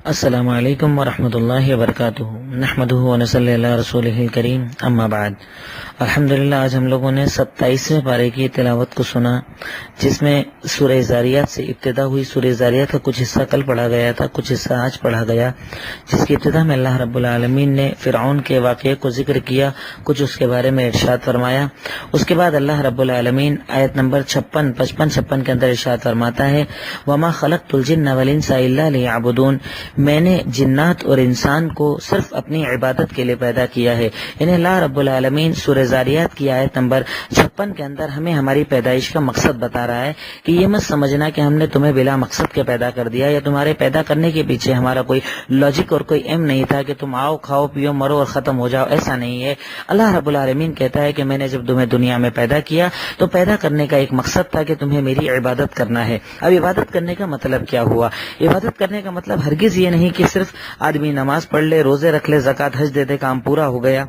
السلام علیکم ورحمۃ اللہ وبرکاتہ، نحمدہ ونصلی علی رسولہ الکریم، اما بعد۔ الحمدللہ آج ہم لوگوں نے 27ویں پارے کی تلاوت کو سنا، جس میں سورہ زاریات سے ابتدا ہوئی۔ سورہ زاریات کا کچھ حصہ کل پڑھا گیا تھا، کچھ حصہ آج پڑھا گیا، جس کی ابتدا میں اللہ رب العالمین نے فرعون کے واقعے کو ذکر کیا، کچھ اس کے بارے میں ارشاد فرمایا۔ اس کے بعد اللہ رب العالمین آیت نمبر 56 کے اندر ارشاد فرماتا ہے، وما خلقت الجن والانس الا لیعبدون، میں نے جنات اور انسان کو صرف اپنی عبادت کے لیے پیدا کیا ہے۔ یعنی اللہ رب العالمین سورہ زاریات کی آیت نمبر 56 کے اندر ہمیں ہماری پیدائش کا مقصد بتا رہا ہے کہ یہ مت سمجھنا کہ ہم نے تمہیں بلا مقصد کے پیدا کر دیا، یا تمہارے پیدا کرنے کے پیچھے ہمارا کوئی لاجک اور کوئی ایم نہیں تھا کہ تم آؤ کھاؤ پیو مرو اور ختم ہو جاؤ، ایسا نہیں ہے۔ اللہ رب العالمین کہتا ہے کہ میں نے جب تمہیں دنیا میں پیدا کیا تو پیدا کرنے کا ایک مقصد تھا کہ تمہیں میری عبادت کرنا ہے۔ اب عبادت کرنے کا مطلب کیا ہوا؟ عبادت کرنے کا مطلب ہرگز یہ نہیں کہ صرف آدمی نماز پڑھ لے، روزے رکھ لے، زکوٰۃ حج دے دے، کام پورا ہو گیا،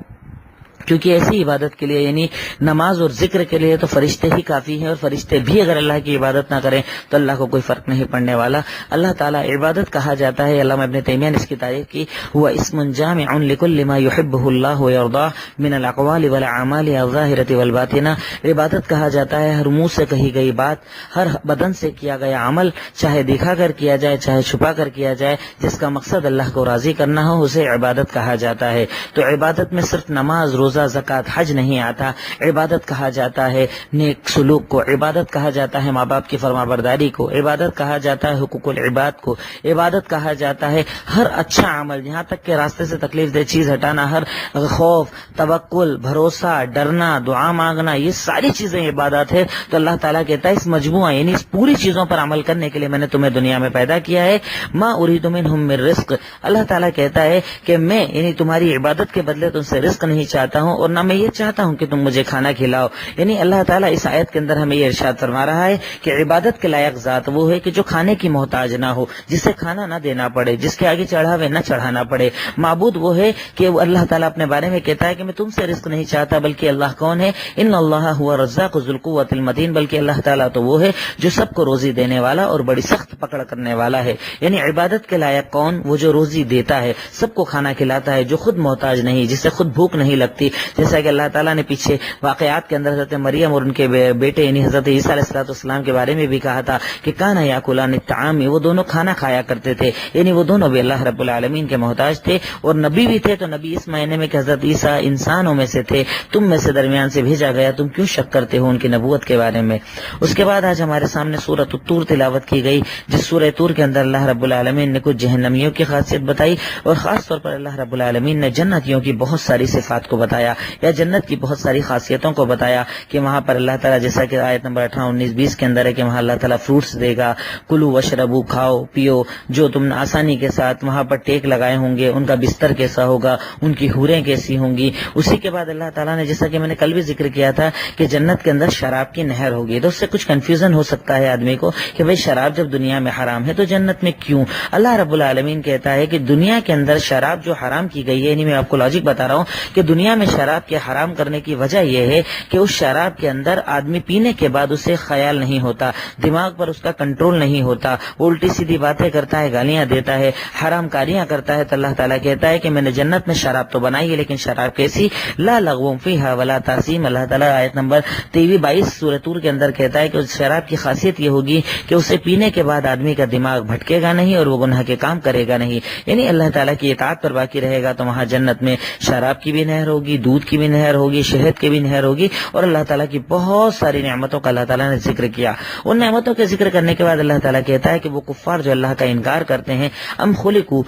کیونکہ ایسی عبادت کے لیے یعنی نماز اور ذکر کے لیے تو فرشتے ہی کافی ہیں، اور فرشتے بھی اگر اللہ کی عبادت نہ کریں تو اللہ کو کوئی فرق نہیں پڑنے والا۔ اللہ تعالیٰ عبادت کہا جاتا ہے، علامہ ابن تیمیہ نے اس کی تعریف کی، ہوا اسم جامع لکل ما یحبہ اللہ ویرضاہ من الاقوال والاعمال الظاہرۃ والباطنہ۔ عبادت کہا جاتا ہے ہر منہ سے کہی گئی بات، ہر بدن سے کیا گیا عمل، چاہے دکھا کر کیا جائے چاہے چھپا کر کیا جائے، جس کا مقصد اللہ کو راضی کرنا ہو، اسے عبادت کہا جاتا ہے۔ تو عبادت میں صرف نماز، روزہ، زکوٰۃ، حج نہیں آتا۔ عبادت کہا جاتا ہے نیک سلوک کو، عبادت کہا جاتا ہے ماں باپ کی فرما برداری کو، عبادت کہا جاتا ہے حقوق العباد کو، عبادت کہا جاتا ہے ہر اچھا عمل، یہاں تک کہ راستے سے تکلیف دہ چیز ہٹانا، ہر خوف، توکل، بھروسہ، ڈرنا، دعا مانگنا، یہ ساری چیزیں عبادت ہے۔ تو اللہ تعالیٰ کہتا ہے اس مجموعہ یعنی اس پوری چیزوں پر عمل کرنے کے لیے میں نے تمہیں دنیا میں پیدا کیا ہے۔ ما اريد منهم من رزق، اللہ تعالیٰ کہتا ہے کہ میں یعنی تمہاری عبادت کے بدلے تم سے رزق نہیں چاہتا ہوں، اور نہ میں یہ چاہتا ہوں کہ تم مجھے کھانا کھلاؤ۔ یعنی اللہ تعالیٰ اس آیت کے اندر ہمیں یہ ارشاد فرما رہا ہے کہ عبادت کے لائق ذات وہ ہے کہ جو کھانے کی محتاج نہ ہو، جسے کھانا نہ دینا پڑے، جس کے آگے چڑھاوے نہ چڑھانا پڑے۔ معبود وہ ہے کہ اللہ تعالیٰ اپنے بارے میں کہتا ہے کہ میں تم سے رزق نہیں چاہتا، بلکہ اللہ کون ہے؟ ان اللہ هو الرزاق ذو القوۃ المتین، بلکہ اللہ تعالیٰ تو وہ ہے جو سب کو روزی دینے والا اور بڑی سخت پکڑ کرنے والا ہے۔ یعنی عبادت کے لائق کون؟ وہ جو روزی دیتا ہے، سب کو کھانا کھلاتا ہے، جو خود محتاج نہیں، جسے خود بھوک نہیں لگتی، جیسا کہ اللہ تعالیٰ نے پیچھے واقعات کے اندر حضرت مریم اور ان کے بیٹے یعنی حضرت عیسیٰ علیہ السلام کے بارے میں بھی کہا تھا کہ کانا یاکلان الطعام، وہ دونوں کھانا کھایا کرتے تھے، یعنی وہ دونوں بھی اللہ رب العالمین کے محتاج تھے، اور نبی بھی تھے۔ تو نبی اس معنی میں کہ حضرت عیسیٰ انسانوں میں سے تھے، تم میں سے درمیان سے بھیجا گیا، تم کیوں شک کرتے ہو ان کی نبوت کے بارے میں؟ اس کے بعد آج ہمارے سامنے سورۃ الطور تلاوت کی گئی، جس سورہ طور کے اندر اللہ رب العالمین نے کچھ جہنمیوں کی خاصیت بتائی، اور خاص طور پر اللہ رب العالمین نے جنتیوں کی بہت ساری صفات کو بتایا، یا جنت کی بہت ساری خاصیتوں کو بتایا کہ وہاں پر اللہ تعالیٰ جیسا کہ آیت نمبر 18، 19، 20 کے اندر ہے کہ وہاں اللہ تعالیٰ فروٹس دے گا، کلو وشربو، کھاؤ پیو، جو تم نے آسانی کے ساتھ وہاں پر ٹیک لگائے ہوں گے، ان کا بستر کیسا ہوگا، ان کی حوریں کیسی ہوں گی۔ اسی کے بعد اللہ تعالیٰ نے جیسا کہ میں نے کل بھی ذکر کیا تھا کہ جنت کے اندر شراب کی نہر ہوگی، تو اس سے کچھ کنفیوژن ہو سکتا ہے آدمی کو کہ بھئی شراب جب دنیا میں حرام ہے تو جنت میں کیوں؟ اللہ رب العالمین کہتا ہے کہ دنیا کے اندر شراب جو حرام کی گئی ہے، یعنی میں آپ کو لاجک بتا رہا ہوں کہ دنیا میں شراب کے حرام کرنے کی وجہ یہ ہے کہ اس شراب کے اندر آدمی پینے کے بعد اسے خیال نہیں ہوتا، دماغ پر اس کا کنٹرول نہیں ہوتا، وہ الٹی سیدھی باتیں کرتا ہے، گالیاں دیتا ہے، حرام کاریاں کرتا ہے۔ تو اللہ تعالیٰ کہتا ہے کہ میں نے جنت میں شراب تو بنائی ہے، لیکن شراب کیسی؟ لا لغو فیہا ولا تاثیم۔ اللہ تعالیٰ آیت نمبر 23-22 سورۃ طور کے اندر کہتا ہے کہ اس شراب کی خاصیت یہ ہوگی کہ اسے پینے کے بعد آدمی کا دماغ بھٹکے گا نہیں اور وہ گناہ کے کام کرے گا نہیں، یعنی اللہ تعالیٰ کی اطاعت پر باقی رہے گا۔ تو وہاں جنت میں شراب کی بھی نہر ہوگی، دودھ کی بھی نہر ہوگی، شہد کی بھی نہر ہوگی، اور اللہ تعالیٰ کی بہت ساری نعمتوں کا اللہ تعالیٰ نے ذکر کیا۔ ان نعمتوں کے ذکر کرنے کے بعد اللہ تعالیٰ کہتا ہے کہ وہ کفار جو اللہ کا انکار کرتے ہیں، ام خلقوا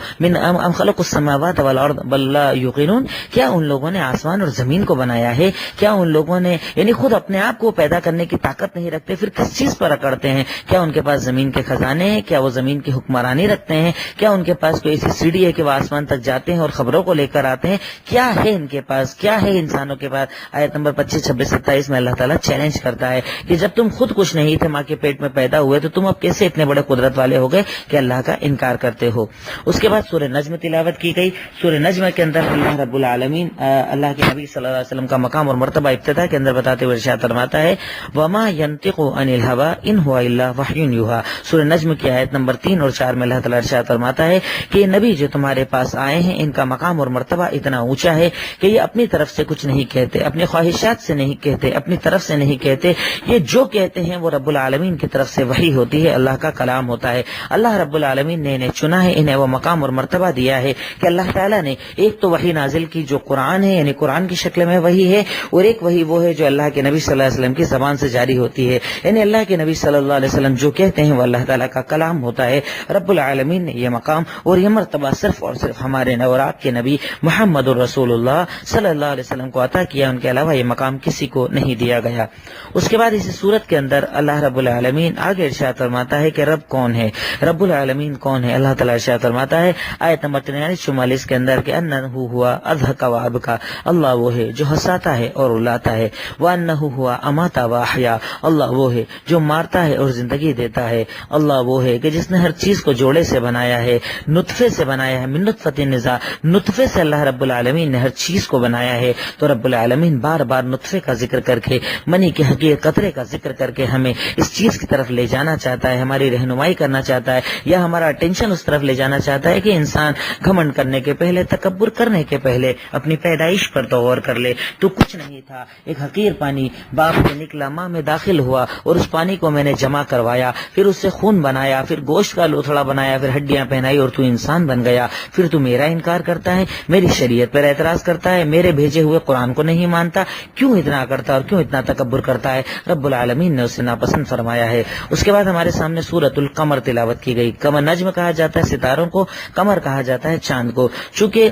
السماوات والارض بل لا یوقنون، کیا ان لوگوں نے آسمان اور زمین کو بنایا ہے؟ کیا ان لوگوں نے یعنی خود اپنے آپ کو پیدا کرنے کی طاقت نہیں رکھتے، پھر کس چیز پر اکڑتے ہیں؟ کیا ان کے پاس زمین کے خزانے ہیں؟ کیا وہ زمین کی حکمرانی رکھتے ہیں؟ کیا ان کے پاس کوئی ایسی سیڑھی ہے کہ وہ آسمان تک جاتے ہیں اور خبروں کو لے کر آتے ہیں؟ کیا ہے ان کے پاس؟ کیا ہے انسانوں کے پاس؟ آیت نمبر 25, 26, 27 میں اللہ تعالیٰ چیلنج کرتا ہے کہ جب تم خود کچھ نہیں تھے، ماں کے پیٹ میں پیدا ہوئے، تو تم اب کیسے اتنے بڑے قدرت والے ہو گئے کہ اللہ کا انکار کرتے ہو؟ اس کے بعد سورہ نجم تلاوت کی گئی. سورہ نجم کے اندر اللہ رب العالمین اللہ کے نبی صلی اللہ علیہ وسلم کا مقام اور مرتبہ ابتدا کے اندر بتاتے ہوئے ارشاد فرماتا ہے وما ينطق عن الهوى ان هو الا وحی یوحی. سورہ نجم کی آیت نمبر 3 اور 4 میں اللہ تعالیٰ ارشاد فرماتا ہے کہ یہ نبی جو تمہارے پاس آئے ہیں ان کا مقام اور مرتبہ اتنا اونچا ہے کہ یہ اپنی طرف سے کچھ نہیں کہتے، اپنی خواہشات سے نہیں کہتے، اپنی طرف سے نہیں کہتے. یہ جو کہتے ہیں وہ رب العالمین کی طرف سے وحی ہوتی ہے، اللہ کا کلام ہوتا ہے. اللہ رب العالمین نے انہیں چنا ہے، انہیں وہ مقام اور مرتبہ دیا ہے کہ اللہ تعالیٰ نے ایک تو وحی نازل کی جو قرآن ہے، یعنی قرآن کی شکل میں وحی ہے، اور ایک وحی وہ ہے جو اللہ کے نبی صلی اللہ علیہ وسلم کی زبان سے جاری ہوتی ہے. یعنی اللہ کے نبی صلی اللہ علیہ وسلم جو کہتے ہیں وہ اللہ تعالیٰ کا کلام ہوتا ہے. رب العالمین نے یہ مقام اور یہ مرتبہ صرف اور صرف ہمارے نوراق کے نبی محمد الرسول اللہ صلی اللہ علیہ وسلم کو عطا کیا، ان کے علاوہ یہ مقام کسی کو نہیں دیا گیا. اس کے بعد اسی صورت کے اندر اللہ رب العالمین آگے ارشاد فرماتا ہے کہ رب کون ہے، رب العالمین کون ہے. اللہ تعالیٰ ارشاد فرماتا ہے آیت نمبر 43-44 کے اندر کہ انہ ہوا اضحک و ابکا، اللہ وہ ہے جو ہنساتا ہے اور رلاتا ہے. وانہ ہوا اماتا و احیا، اللہ وہ ہے جو مارتا ہے اور زندگی دیتا ہے. اللہ وہ ہے کہ جس نے ہر چیز کو جوڑے سے بنایا ہے، نطفے سے بنایا ہے، من نطفۃ نزا، نطفے سے اللہ رب العالمین نے ہر چیز کو بنایا ہے. تو رب العالمین بار بار نطفے کا ذکر کر کے، منی کے حقیقت قطرے کا ذکر کر کے ہمیں اس چیز کی طرف لے جانا چاہتا ہے، ہماری رہنمائی کرنا چاہتا ہے، یا ہمارا اٹینشن اس طرف لے جانا چاہتا ہے کہ انسان گھمنڈ کرنے کے پہلے، تکبر کرنے کے پہلے اپنی پیدائش پر تو غور کر لے. تو کچھ نہیں تھا، ایک حقیر پانی باپ سے نکلا، ماں میں داخل ہوا، اور اس پانی کو میں نے جمع کروایا، پھر اس سے خون بنایا، پھر گوشت کا لوتھڑا بنایا، پھر ہڈیاں پہنائی، اور تو انسان بن گیا. پھر تو میرا انکار کرتا ہے، میری شریعت پر اعتراض کرتا ہے، میرے بھیجے ہوئے قرآن کو نہیں مانتا. کیوں اتنا کرتا اور کیوں اتنا تکبر کرتا ہے؟ رب العالمین نے اسے ناپسند فرمایا ہے. اس کے بعد ہمارے سامنے سورۃ القمر تلاوت کی گئی. قمر نجم کہا جاتا ہے ستاروں کو، قمر کہا جاتا ہے چاند کو. چونکہ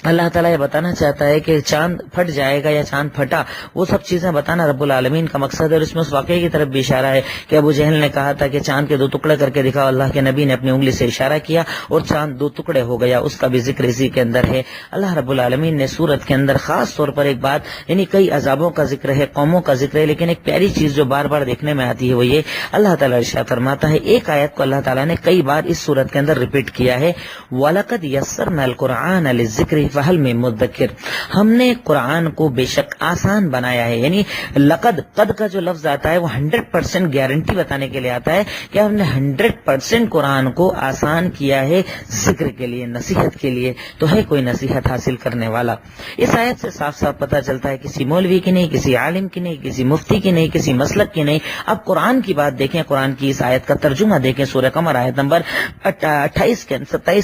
اللہ تعالیٰ یہ بتانا چاہتا ہے کہ چاند پھٹ جائے گا یا چاند پھٹا، وہ سب چیزیں بتانا رب العالمین کا مقصد ہے. اور اس میں اس واقعے کی طرف بھی اشارہ ہے کہ ابو جہل نے کہا تھا کہ چاند کے 2 ٹکڑے کر کے دکھاؤ. اللہ کے نبی نے اپنی انگلی سے اشارہ کیا اور چاند 2 ٹکڑے ہو گیا. اس کا بھی ذکر اسی کے اندر ہے. اللہ رب العالمین نے سورت کے اندر خاص طور پر ایک بات، یعنی کئی عذابوں کا ذکر ہے، قوموں کا ذکر ہے، لیکن ایک پیاری چیز جو بار بار دیکھنے میں آتی ہے وہ یہ اللہ تعالیٰ ارشاد فرماتا ہے، ایک آیت کو اللہ تعالیٰ نے کئی بار اس سورت کے اندر ریپیٹ کیا ہے، وَلَقَدْ يَسَّرْنَا الْقُرْآنَ لِلذِّكْرِ فَهَلْ مِن مُدَّكِرٍ. ہم نے قرآن کو بے شک آسان بنایا ہے. یعنی لقد، قد کا جو لفظ آتا ہے وہ 100% گارنٹی بتانے کے لیے آتا ہے کہ ہم نے 100% قرآن کو آسان کیا ہے ذکر کے لیے، نصیحت کے لیے. تو ہے کوئی نصیحت حاصل کرنے والا؟ اس آیت سے صاف صاف پتہ چلتا ہے کسی مولوی کی نہیں، کسی عالم کی نہیں، کسی مفتی کی نہیں، کسی مسلک کی نہیں. اب قرآن کی بات دیکھیں، قرآن کی اس آیت کا ترجمہ دیکھیں. سورہ قمر آیت نمبر 27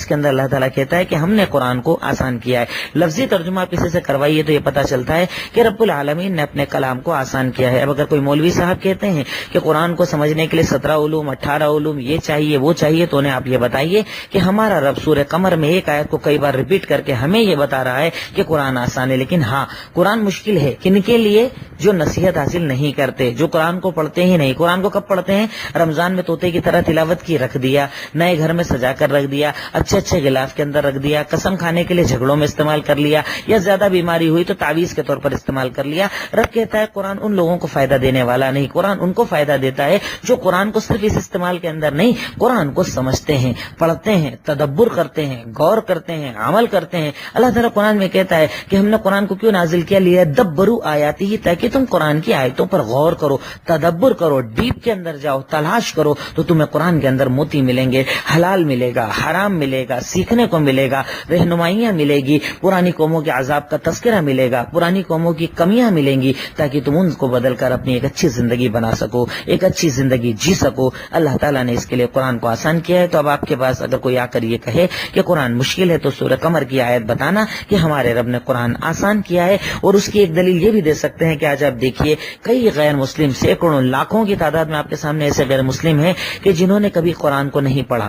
کے اندر اللہ تعالیٰ کہتا ہے کہ ہم نے قرآن کو آسان کیا ہے. لفظی ترجمہ آپ کسی سے کروائیے تو یہ پتہ چلتا ہے کہ رب العالمین نے اپنے کلام کو آسان کیا ہے. اب اگر کوئی مولوی صاحب کہتے ہیں کہ قرآن کو سمجھنے کے لیے 17 علوم 18 علوم یہ چاہیے وہ چاہیے، تو انہیں آپ یہ بتائیے کہ ہمارا رب سورہ قمر میں ایک آیت کو کئی بار ریپیٹ کر کے ہمیں یہ بتا رہا ہے کہ قرآن آسان ہے. لیکن ہاں، قرآن مشکل ہے کن کے لیے؟ جو نصیحت حاصل نہیں کرتے، جو قرآن کو پڑھتے ہی نہیں. قرآن کو کب پڑھتے ہیں؟ رمضان میں طوطے کی طرح تلاوت کی، رکھ دیا، نئے گھر میں سجا کر رکھ دیا، اچھے اچھے غلاف کے اندر رکھ دیا، قسم کھانے کے لیے جھگڑوں میں استعمال کر لیا، یا زیادہ بیماری ہوئی تو تعویذ کے طور پر استعمال کر لیا. رب کہتا ہے قرآن ان لوگوں کو فائدہ دینے والا نہیں. قرآن ان کو فائدہ دیتا ہے جو قرآن کو صرف اس استعمال کے اندر نہیں، قرآن کو سمجھتے ہیں، پڑھتے ہیں، تدبر کرتے ہیں، غور کرتے ہیں، عمل کرتے ہیں. اللہ تعالیٰ قرآن میں کہتا ہے کہ ہم نے قرآن کو کیوں نازل کیا؟ لیدبروا آیاتہ، تاکہ تم قرآن کی آیتوں پر غور کرو، تدبر کرو، ڈیپ کے اندر جاؤ، تلاش کرو، تو تمہیں قرآن کے اندر موتی ملیں گے، حلال ملے گا، حرام ملے گا، سیکھنے کو ملے گا، رہنمائیاں ملے گی، پرانی قوموں کے عذاب کا تذکرہ ملے گا، پرانی قوموں کی کمیاں ملیں گی، تاکہ تم ان کو بدل کر اپنی ایک اچھی زندگی بنا سکو، ایک اچھی زندگی جی سکو. اللہ تعالیٰ نے اس کے لیے قرآن کو آسان کیا ہے. تو اب آپ کے پاس اگر کوئی آ کر یہ کہے کہ قرآن مشکل ہے، تو سورہ قمر کی آیت بتانا کہ ہمارے رب نے قرآن آسان کیا ہے. اور اس کی ایک دلیل یہ بھی دے سکتے ہیں کہ آج آپ دیکھیے کئی غیر مسلم، سینکڑوں لاکھوں کی تعداد میں آپ کے سامنے ایسے غیر مسلم ہیں کہ جنہوں نے کبھی قرآن کو نہیں پڑھا.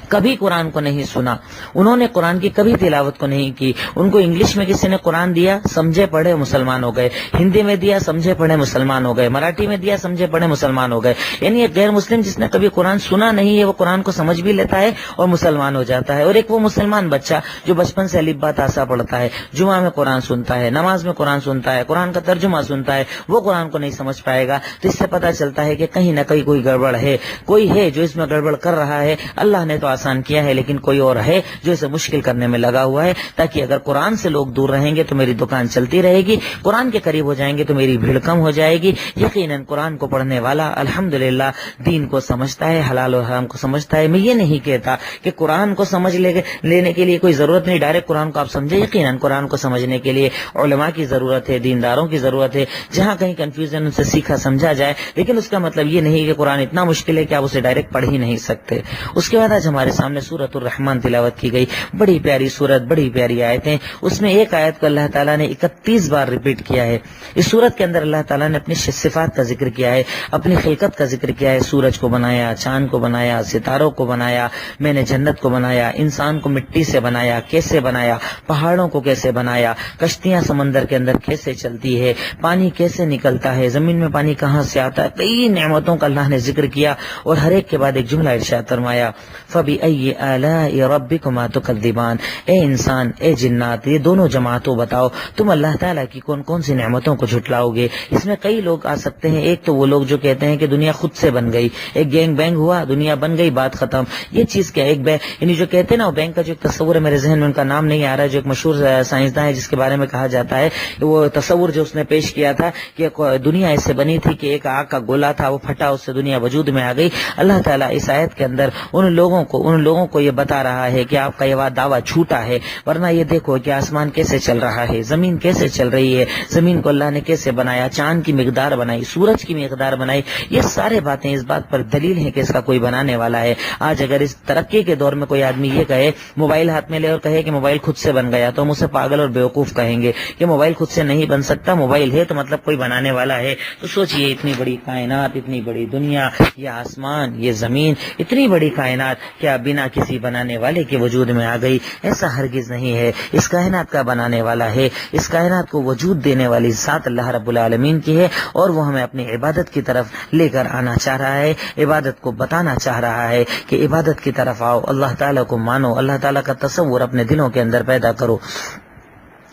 کبھی قرآن کو نہیں سنا، انہوں نے قرآن کی کبھی تلاوت کو نہیں کی، ان کو انگلش میں کسی نے قرآن دیا، سمجھے پڑھے مسلمان ہو گئے، ہندی میں دیا سمجھے پڑھے مسلمان ہو گئے، مراٹھی میں دیا سمجھے پڑھے مسلمان ہو گئے. یعنی ایک غیر مسلم جس نے کبھی قرآن سنا نہیں ہے وہ قرآن کو سمجھ بھی لیتا ہے اور مسلمان ہو جاتا ہے. اور ایک وہ مسلمان بچہ جو بچپن سے الف با تا سا پڑھتا ہے، جمعہ میں قرآن سنتا ہے، نماز میں قرآن سنتا ہے، قرآن کا ترجمہ سنتا ہے، وہ قرآن کو نہیں سمجھ پائے گا. تو اس سے پتہ چلتا ہے کہ کہیں نہ کہیں کوئی گڑبڑ ہے، کوئی ہے جو اس میں گڑبڑ کر رہا ہے. اللہ نے تو آسان کیا ہے لیکن کوئی اور ہے جو اسے مشکل کرنے میں لگا ہوا ہے. تاکہ اگر قرآن سے لوگ دور رہیں گے تو میری دکان چلتی رہے گی، قرآن کے قریب ہو جائیں گے تو میری بھیڑ کم ہو جائے گی. یقیناً قرآن کو پڑھنے والا الحمدللہ دین کو سمجھتا ہے، حلال و حرام کو سمجھتا ہے. میں یہ نہیں کہتا کہ قرآن کو سمجھ لینے کے لیے کوئی ضرورت نہیں، ڈائریکٹ قرآن کو آپ سمجھے. یقیناً قرآن کو سمجھنے کے لیے علماء کی ضرورت ہے، دینداروں کی ضرورت ہے، جہاں کہیں کنفیوژن ان سے سیکھا سمجھا جائے. لیکن اس کا مطلب یہ نہیں کہ قرآن اتنا مشکل ہے کہ آپ اسے ڈائریکٹ پڑھ ہی نہیں سکتے. اس کے بعد آج ہمارے سامنے سورۃ الرحمن تلاوت کی گئی. بڑی پیاری سورت، بڑی پیاری آیتیں. اس میں ایک آیت کو اللہ تعالیٰ نے 31 بار ریپیٹ کیا ہے. اس سورت کے اندر اللہ تعالیٰ نے اپنی صفات کا ذکر کیا ہے، اپنی خلقت کا ذکر کیا ہے. سورج کو بنایا، چاند کو بنایا، ستاروں کو بنایا، میں نے جنت کو بنایا، انسان کو مٹی سے بنایا، کیسے بنایا، پہاڑوں کو کیسے بنایا، کشتیاں سمندر کے اندر کیسے چلتی ہے، پانی کیسے نکلتا ہے، زمین میں پانی کہاں سے آتا ہے. کئی نعمتوں کا اللہ نے ذکر کیا اور ہر ایک کے بعد ایک جملہ ارشاد فرمایا، فَبِأَيِّ آلَاءِ رَبِّكُمَا تُكَذِّبَانِ. اے انسان، اے جنات، یہ دونوں جماعتوں بتاؤ تم اللہ تعالیٰ کی کون کون سی نعمتوں کو جھٹلاؤ گے. اس میں کئی لوگ آ سکتے ہیں. ایک تو وہ لوگ جو کہتے ہیں کہ دنیا خود سے بن گئی، ایک گینگ بینگ ہوا، دنیا بن گئی، بات ختم. یہ چیز کیا، ایک یعنی جو کہتے ہیں نا، وہ بینک کا جو ایک تصور ہے، میرے ذہن میں ان کا نام نہیں آ رہا ہے، جو ایک مشہور سائنسداں ہے جس کے بارے میں کہا جاتا ہے وہ تصور جو اس نے پیش کیا تھا کہ دنیا اس سے بنی تھی کہ ایک آگ کا گولا تھا، وہ پھٹا، اس سے دنیا وجود میں آ گئی. اللہ تعالیٰ اس آیت کے اندر ان لوگوں کو یہ بتا رہا ہے کہ آپ کا یہ دعویٰ جھوٹا ہے. ورنہ یہ دیکھو کہ آسمان کیسے چل رہا ہے، زمین کیسے چل رہی ہے، زمین کو اللہ نے کیسے بنایا، چاند کی مقدار بنائی، سورج کی مقدار بنائی. یہ سارے باتیں اس بات پر دلیل ہیں کہ اس کا کوئی بنانے والا ہے. آج اگر اس ترقی کے دور میں کوئی آدمی یہ کہے، موبائل ہاتھ میں لے اور کہے کہ موبائل خود سے بن گیا، تو ہم اسے پاگل اور بیوقوف کہیں گے کہ موبائل خود سے نہیں بن سکتا. موبائل ہے تو مطلب کوئی بنانے والا ہے. تو سوچئے، اتنی بڑی کائنات، اتنی بڑی دنیا، یہ آسمان، یہ زمین، اتنی بڑی کائنات کیا بنا کسی بنانے والے کے وجود میں آ گئی؟ ایسا ہرگز نہیں ہے. اس کائنات کا بنانے والا ہے، اس کائنات کو وجود دینے والی ذات اللہ رب العالمین کی ہے، اور وہ ہمیں اپنی عبادت کی طرف لے کر آنا چاہ رہا ہے، عبادت کو بتانا چاہ رہا ہے کہ عبادت کی طرف آؤ، اللہ تعالیٰ کو مانو، اللہ تعالیٰ کا تصور اپنے دلوں کے اندر پیدا کرو.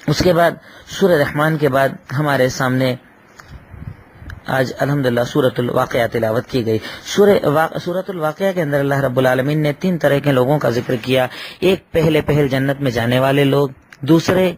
اس کے بعد سورہ رحمان کے بعد ہمارے سامنے آج الحمدللہ سورۃ الواقعہ تلاوت کی گئی. سورۃ الواقعہ کے اندر اللہ رب العالمین نے 3 طرح کے لوگوں کا ذکر کیا. ایک پہلے جنت میں جانے والے لوگ، دوسرے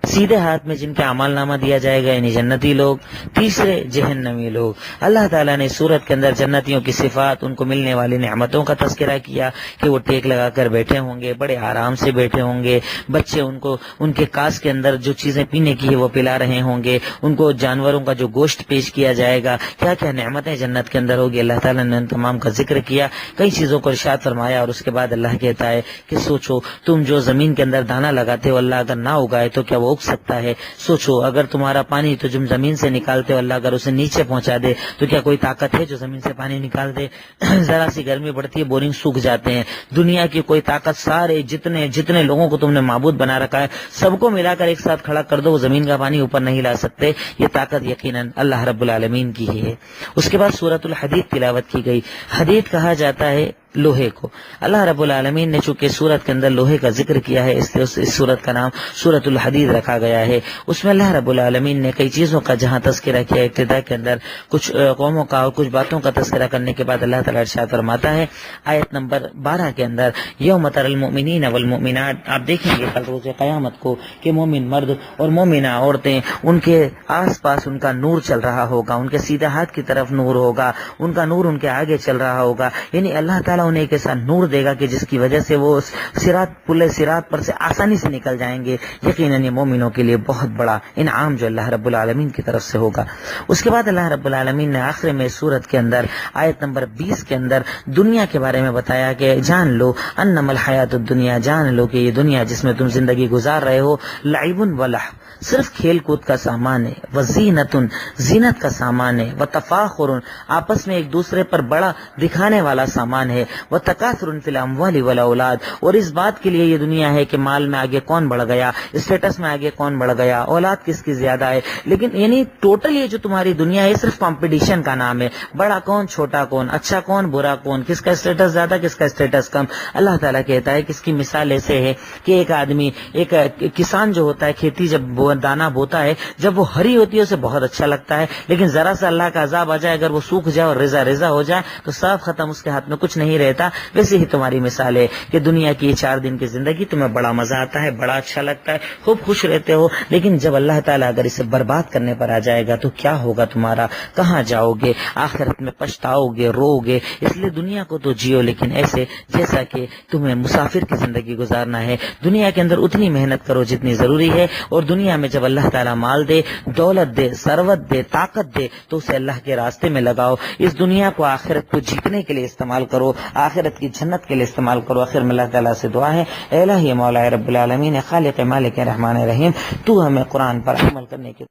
سیدھے ہاتھ میں جن کا اعمال نامہ دیا جائے گا یعنی جنتی لوگ، تیسرے جہنمی لوگ. اللہ تعالیٰ نے سورت کے اندر جنتیوں کی صفات، ان کو ملنے والی نعمتوں کا تذکرہ کیا کہ وہ ٹیک لگا کر بیٹھے ہوں گے، بڑے آرام سے بیٹھے ہوں گے، بچے ان کو ان کے کاس کے اندر جو چیزیں پینے کی ہے وہ پلا رہے ہوں گے، ان کو جانوروں کا جو گوشت پیش کیا جائے گا. کیا کیا نعمتیں جنت کے اندر ہوگی، اللہ تعالیٰ نے ان تمام کا ذکر کیا، کئی چیزوں کو ارشاد فرمایا. اور اس کے بعد اللہ کہتا ہے کہ سوچو، تم جو زمین کے اندر دانہ لگاتے ہو، اللہ اگر نہ اگائے تو کیا وہ اگ سکتا ہے؟ سوچو، اگر تمہارا پانی تو تم زمین سے نکالتے ہو، اللہ اگر اسے نیچے پہنچا دے تو کیا کوئی طاقت ہے جو زمین سے پانی نکال دے؟ ذرا سی گرمی بڑھتی ہے، بورنگ سوکھ جاتے ہیں. دنیا کی کوئی طاقت سارے جتنے لوگوں کو تم نے معبود بنا رکھا ہے سب کو ملا کر ایک ساتھ کھڑا کر دو، وہ زمین کا پانی اوپر نہیں لا سکتے. یہ طاقت یقیناً اللہ رب العالمین کی ہی ہے. اس کے بعد سورۃ الحدید تلاوت کی گئی. حدید کہا جاتا ہے لوہے کو. اللہ رب العالمین نے چونکہ سورت کے اندر لوہے کا ذکر کیا ہے، اس لیے اس سورت کا نام سورۃ الحدید رکھا گیا ہے. اس میں اللہ رب العالمین نے کئی چیزوں کا جہاں تذکرہ کیا، ابتدا کے اندر کچھ قوموں کا اور کچھ باتوں کا تذکرہ کرنے کے بعد اللہ تعالیٰ ارشاد فرماتا ہے آیت نمبر 12 کے اندر، یوم تری المؤمنین والمؤمنات، آپ دیکھیں گے کل روز قیامت کو کہ مومن مرد اور مومنہ عورتیں، ان کے آس پاس ان کا نور چل رہا ہوگا، ان کے سیدھے ہاتھ کی طرف نور ہوگا، ان کا نور ان کے آگے چل رہا ہوگا. یعنی اللہ تعالیٰ انہیں ایک ایسا نور دے گا کہ جس کی وجہ سے وہ صراط پر سے آسانی سے نکل جائیں گے. یقیناً یہ مومنوں کے لیے بہت بڑا انعام جو اللہ رب العالمین کی طرف سے ہوگا. اس کے بعد اللہ رب العالمین نے آخر میں سورت کے اندر آیت نمبر 20 کے اندر دنیا کے بارے میں بتایا کہ جان لو انما الحیات الدنیا، جان لو کہ یہ دنیا جس میں تم زندگی گزار رہے ہو، لعب ولح، صرف کھیل کود کا سامان ہے، وزینت، زینت کا سامان ہے، وتفاخر، آپس میں ایک دوسرے پر بڑا دکھانے والا سامان ہے، وتکاثر فی الاموال والاولاد، اور اس بات کے لیے یہ دنیا ہے کہ مال میں آگے کون بڑھ گیا، اسٹیٹس میں آگے کون بڑھ گیا، اولاد کس کی زیادہ ہے. لیکن یعنی ٹوٹل یہ جو تمہاری دنیا ہے صرف کمپٹیشن کا نام ہے، بڑا کون چھوٹا کون، اچھا کون برا کون، کس کا اسٹیٹس زیادہ کس کا اسٹیٹس کم. اللہ تعالیٰ کہتا ہے کہ اس کی مثال ایسے ہے کہ ایک آدمی، ایک کسان جو ہوتا ہے، کھیتی جب دانا بوتا ہے، جب وہ ہری ہوتی ہے اسے بہت اچھا لگتا ہے، لیکن ذرا سا اللہ کا عذاب آ جائے، اگر وہ سوکھ جائے اور رزا رزا ہو جائے تو سب ختم، اس کے ہاتھ میں کچھ نہیں رہتا. ویسے ہی تمہاری مثال ہے کہ دنیا کی 4 دن کی زندگی تمہیں بڑا مزہ آتا ہے، بڑا اچھا لگتا ہے، خوب خوش رہتے ہو، لیکن جب اللہ تعالیٰ اگر اسے برباد کرنے پر آ جائے گا تو کیا ہوگا تمہارا، کہاں جاؤ گے، آخرت میں پچھتاؤ گے، رو گے. اس لیے دنیا کو تو جیو، لیکن ایسے جیسا کہ تمہیں مسافر کی زندگی گزارنا ہے. دنیا کے اندر اتنی محنت کرو جتنی ضروری ہے، اور دنیا میں جب اللہ تعالیٰ مال دے، دولت دے، ثروت دے، طاقت دے تو اسے اللہ کے راستے میں لگاؤ. اس دنیا کو آخرت کو جیتنے کے لیے استعمال کرو، آخرت کی جنت کے لیے استعمال کرو. آخر میں اللہ تعالیٰ سے دعا ہے، اے الہی مولا رب العالمین، خالق مالک رحمان رحیم، تو ہمیں قرآن پر عمل کرنے کی